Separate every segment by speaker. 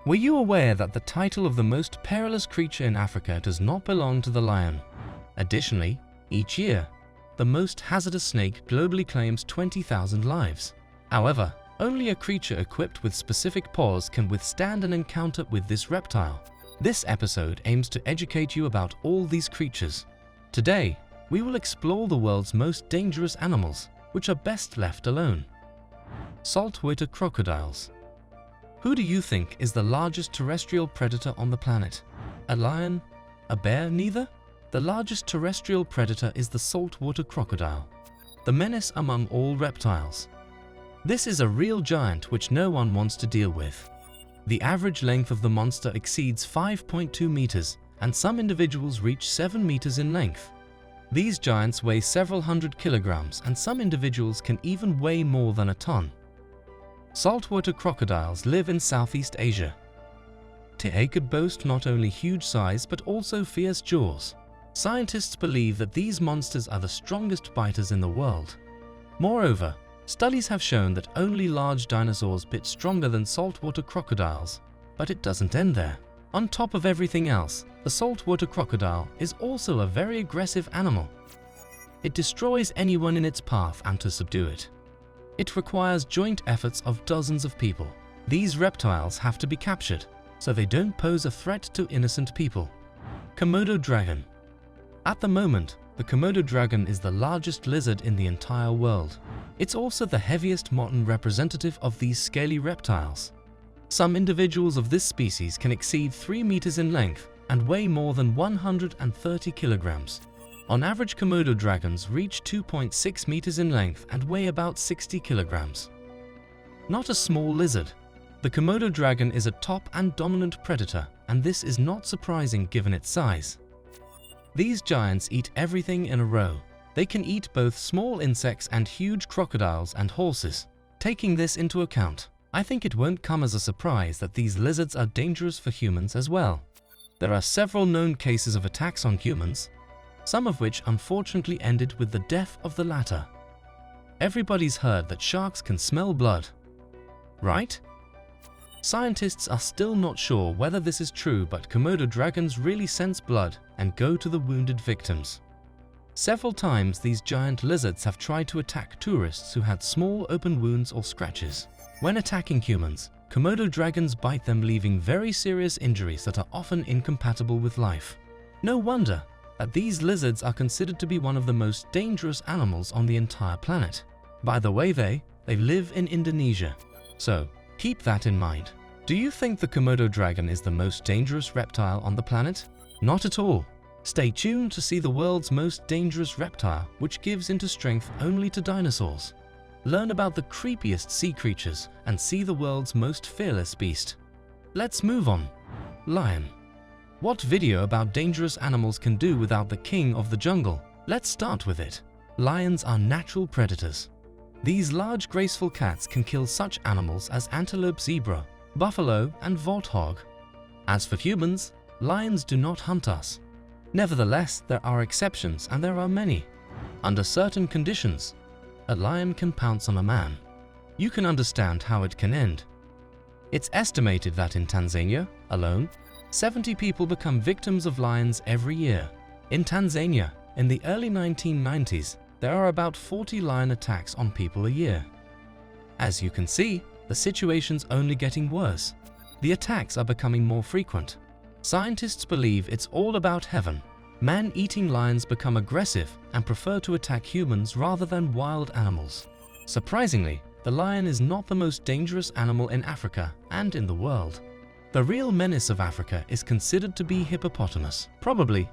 Speaker 1: Were you aware that the title of the most perilous creature in Africa does not belong to the lion? Additionally, each year, the most hazardous snake globally claims 20,000 lives. However, only a creature equipped with specific paws can withstand an encounter with this reptile. This episode aims to educate you about all these creatures. Today, we will explore the world's most dangerous animals, which are best left alone. Saltwater crocodiles. Who do you think is the largest terrestrial predator on the planet? A lion? A bear? Neither? The largest terrestrial predator is the saltwater crocodile, the menace among all reptiles. This is a real giant which no one wants to deal with. The average length of the monster exceeds 5.2 meters, and some individuals reach 7 meters in length. These giants weigh several hundred kilograms, and some individuals can even weigh more than a ton. Saltwater crocodiles live in Southeast Asia. They could boast not only huge size but also fierce jaws. Scientists believe that these monsters are the strongest biters in the world. Moreover, studies have shown that only large dinosaurs bit stronger than saltwater crocodiles, but it doesn't end there. On top of everything else, the saltwater crocodile is also a very aggressive animal. It destroys anyone in its path, and to subdue it, it requires joint efforts of dozens of people. These reptiles have to be captured, so they don't pose a threat to innocent people. Komodo Dragon. At the moment, the Komodo dragon is the largest lizard in the entire world. It's also the heaviest modern representative of these scaly reptiles. Some individuals of this species can exceed 3 meters in length and weigh more than 130 kilograms. On average, Komodo dragons reach 2.6 meters in length and weigh about 60 kilograms. Not a small lizard, the Komodo dragon is a top and dominant predator, and this is not surprising given its size. These giants eat everything in a row. They can eat both small insects and huge crocodiles and horses. Taking this into account, I think it won't come as a surprise that these lizards are dangerous for humans as well. There are several known cases of attacks on humans, some of which unfortunately ended with the death of the latter. Everybody's heard that sharks can smell blood, right? Scientists are still not sure whether this is true, but Komodo dragons really sense blood and go to the wounded victims. Several times these giant lizards have tried to attack tourists who had small open wounds or scratches. When attacking humans, Komodo dragons bite them, leaving very serious injuries that are often incompatible with life. No wonder that these lizards are considered to be one of the most dangerous animals on the entire planet. By the way, they live in Indonesia, so keep that in mind. Do you think the Komodo dragon is the most dangerous reptile on the planet? Not at all. Stay tuned to see the world's most dangerous reptile, which gives into strength only to dinosaurs. Learn about the creepiest sea creatures and see the world's most fearless beast. Let's move on. Lion. What video about dangerous animals can do without the king of the jungle? Let's start with it. Lions are natural predators. These large, graceful cats can kill such animals as antelope, zebra, buffalo, and warthog. As for humans, lions do not hunt us. Nevertheless, there are exceptions, and there are many. Under certain conditions, a lion can pounce on a man. You can understand how it can end. It's estimated that in Tanzania alone, 70 people become victims of lions every year. In Tanzania, in the early 1990s, there are about 40 lion attacks on people a year. As you can see, the situation's only getting worse. The attacks are becoming more frequent. Scientists believe it's all about heaven. Man-eating lions become aggressive and prefer to attack humans rather than wild animals. Surprisingly, the lion is not the most dangerous animal in Africa and in the world. The real menace of Africa is considered to be hippopotamus. Probably,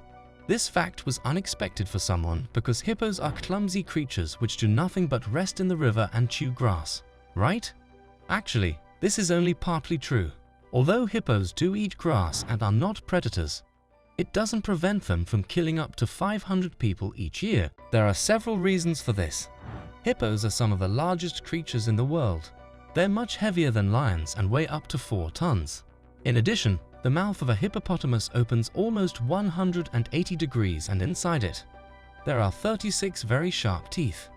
Speaker 1: this fact was unexpected for someone because hippos are clumsy creatures which do nothing but rest in the river and chew grass, right? Actually, this is only partly true. Although hippos do eat grass and are not predators, it doesn't prevent them from killing up to 500 people each year. There are several reasons for this. Hippos are some of the largest creatures in the world. They're much heavier than lions and weigh up to 4 tons. In addition, the mouth of a hippopotamus opens almost 180 degrees, and inside it, there are 36 very sharp teeth.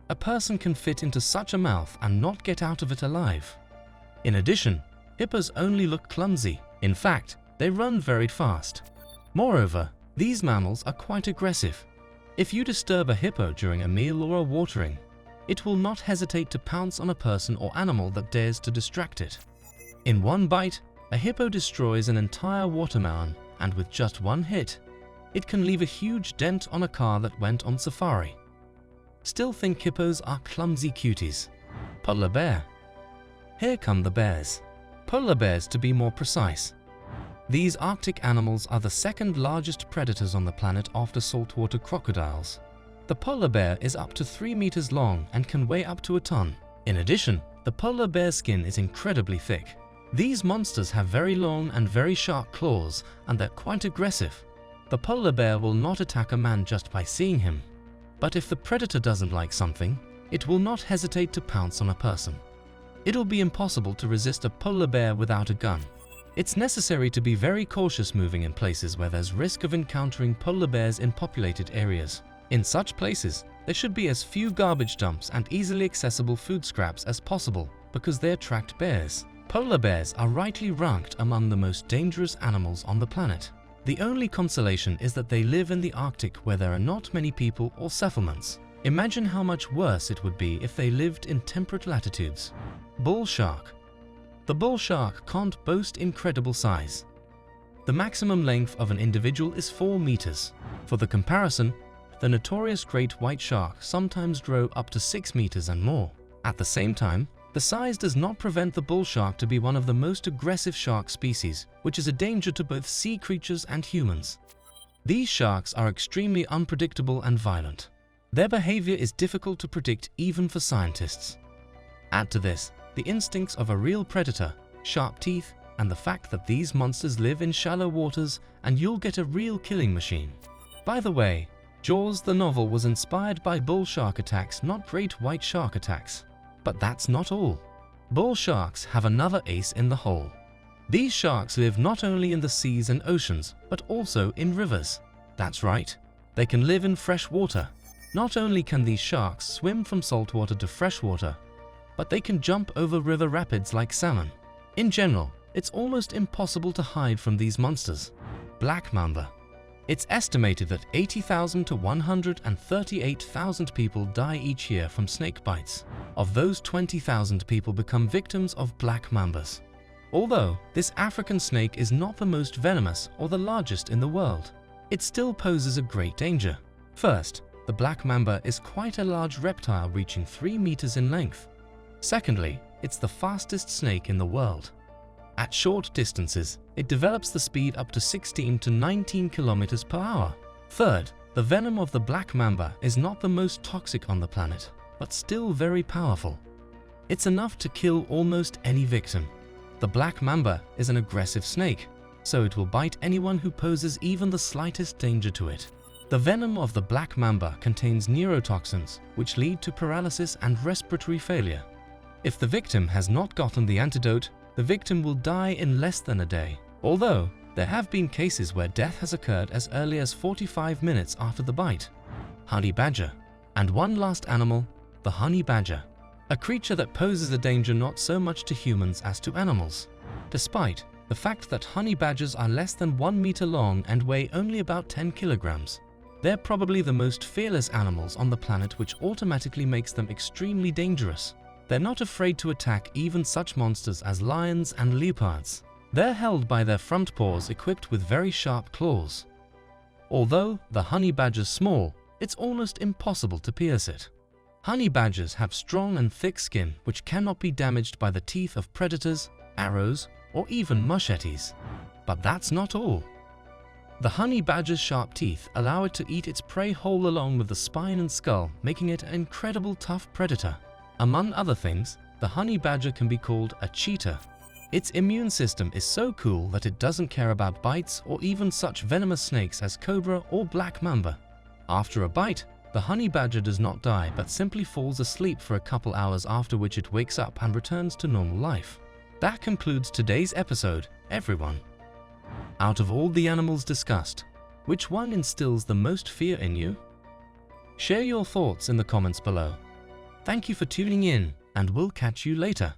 Speaker 1: A person can fit into such a mouth and not get out of it alive. In addition, Hippos only look clumsy. In fact, they run very fast. Moreover, these mammals are quite aggressive. If you disturb a hippo during a meal or a watering, it will not hesitate to pounce on a person or animal that dares to distract it. In one bite, a hippo destroys an entire watermelon, and with just one hit, it can leave a huge dent on a car that went on safari. Still think hippos are clumsy cuties. Polar bear. Here come the bears. Polar bears, to be more precise. These Arctic animals are the second largest predators on the planet after saltwater crocodiles. The polar bear is up to 3 meters long and can weigh up to a ton. In addition, the polar bear skin is incredibly thick. These monsters have very long and very sharp claws, and they're quite aggressive. The polar bear will not attack a man just by seeing him. But if the predator doesn't like something, it will not hesitate to pounce on a person. It'll be impossible to resist a polar bear without a gun. It's necessary to be very cautious moving in places where there's risk of encountering polar bears in populated areas. In such places, there should be as few garbage dumps and easily accessible food scraps as possible because they attract bears. Polar bears are rightly ranked among the most dangerous animals on the planet. The only consolation is that they live in the Arctic where there are not many people or settlements. Imagine how much worse it would be if they lived in temperate latitudes. Bull shark. The bull shark can't boast incredible size. The maximum length of an individual is 4 meters. For the comparison, the notorious great white shark sometimes grow up to 6 meters and more. At the same time, the size does not prevent the bull shark to be one of the most aggressive shark species, which is a danger to both sea creatures and humans. These sharks are extremely unpredictable and violent. Their behavior is difficult to predict even for scientists. Add to this the instincts of a real predator, sharp teeth, and the fact that these monsters live in shallow waters, and you'll get a real killing machine. By the way, Jaws the novel was inspired by bull shark attacks, not great white shark attacks. But that's not all. Bull sharks have another ace in the hole. These sharks live not only in the seas and oceans, but also in rivers. That's right, they can live in fresh water. Not only can these sharks swim from saltwater to freshwater, but they can jump over river rapids like salmon. In general, it's almost impossible to hide from these monsters. Black mamba. It's estimated that 80,000 to 138,000 people die each year from snake bites. Of those, 20,000 people become victims of black mambas. Although this African snake is not the most venomous or the largest in the world, it still poses a great danger. First, the black mamba is quite a large reptile reaching 3 meters in length. Secondly, it's the fastest snake in the world. At short distances, it develops the speed up to 16 to 19 kilometers per hour. Third, the venom of the black mamba is not the most toxic on the planet, but still very powerful. It's enough to kill almost any victim. The black mamba is an aggressive snake, so it will bite anyone who poses even the slightest danger to it. The venom of the black mamba contains neurotoxins, which lead to paralysis and respiratory failure. If the victim has not gotten the antidote, the victim will die in less than a day. Although, there have been cases where death has occurred as early as 45 minutes after the bite. Honey badger. And one last animal, the honey badger. A creature that poses a danger not so much to humans as to animals. Despite the fact that honey badgers are less than 1 meter long and weigh only about 10 kilograms. They're probably the most fearless animals on the planet, which automatically makes them extremely dangerous. They're not afraid to attack even such monsters as lions and leopards. They're held by their front paws equipped with very sharp claws. Although the honey badger's small, it's almost impossible to pierce it. Honey badgers have strong and thick skin which cannot be damaged by the teeth of predators, arrows, or even machetes. But that's not all. The honey badger's sharp teeth allow it to eat its prey whole along with the spine and skull, making it an incredible tough predator. Among other things, the honey badger can be called a cheater. Its immune system is so cool that it doesn't care about bites or even such venomous snakes as cobra or black mamba. After a bite, the honey badger does not die but simply falls asleep for a couple hours, after which it wakes up and returns to normal life. That concludes today's episode, everyone. Out of all the animals discussed, which one instills the most fear in you? Share your thoughts in the comments below. Thank you for tuning in, and we'll catch you later.